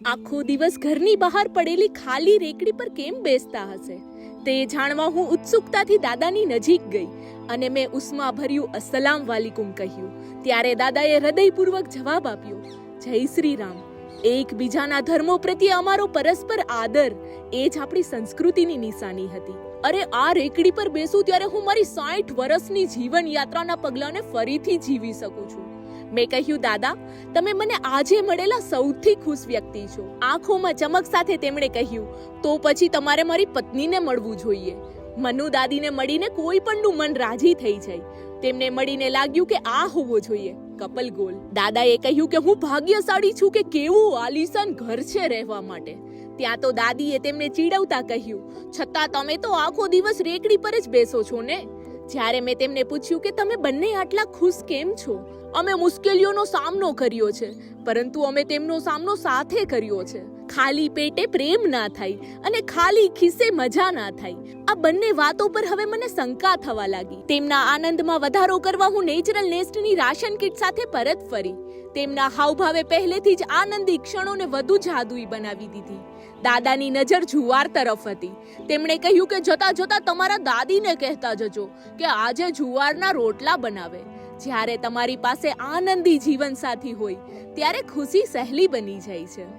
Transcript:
આખો દિવસ ઘરની બહાર પડેલી ખાલી રેકડી પર કેમ બેસતા હશે તે જાણવા હું ઉત્સુકતાથી દાદાની નજીક ગઈ અને મેં ઉષ્માભર્યું અસ્સલામ વાલેકુમ કહ્યું. ત્યારે દાદાએ હૃદયપૂર્વક જવાબ આપ્યો, જય શ્રી રામ. એકબીજાના ધર્મો પ્રત્યે અમારો પરસ્પર આદર એ જ આપણી સંસ્કૃતિની નિશાની હતી. અરે આ રેકડી પર બેસું ત્યારે હું મારી 60 વર્ષની જીવન યાત્રાના પગલાંને ફરીથી જીવી શકું છું. મેં કહ્યું, દાદા તમે મને આજે મળેલા સૌથી ખુશ વ્યક્તિ છો. આંખોમાં ચમક સાથે તેમણે કહ્યું, તો પછી તમારે મારી પત્નીને મળવું જોઈએ. મનુ દાદીને મળીને કોઈ પણનું મન રાજી થઈ જાય. તેમને મળીને લાગ્યું કે આ હોવો જોઈએ કપલ ગોલ. દાદાએ કહ્યું કે હું ભાગ્યશાળી છું કે કેવું આલીશાન ઘર છે રહેવા માટે. ત્યાં તો દાદીએ તેમને ચીડવતા કહ્યું, છતાં તમે તો આખો દિવસ રેકડી પર જ બેસો છો ને. જ્યારે મેં તેમને પૂછ્યું કે તમે બંને આટલા ખુશ કેમ છો? અમે મુશ્કેલીઓનો સામનો કર્યો છે, પરંતુ અમે તેમનો સામનો સાથે કર્યો છે. ખાલી પેટે પ્રેમ ના થાય અને ખાલી ખિસ્સે મજા ના થાય. આ બંને વાતો પર હવે મને શંકા થવા લાગી. તેમના આનંદમાં વધારો કરવા હું નેચરલ નેસ્ટની રાશન કીટ સાથે પરત ફરી. તેમના હાવભાવે પહેલેથી જ આનંદી ક્ષણોને વધુ જાદુઈ બનાવી દીધી. દાદાની નજર જુવાર તરફ હતી. તેમણે કહ્યું કે જતા જતા તમારા દાદીને કહેતા જજો કે આજે જુવારના રોટલા બનાવે. જ્યારે તમારી પાસે આનંદી જીવનસાથી હોય ત્યારે ખુશી સહેલી બની જાય છે.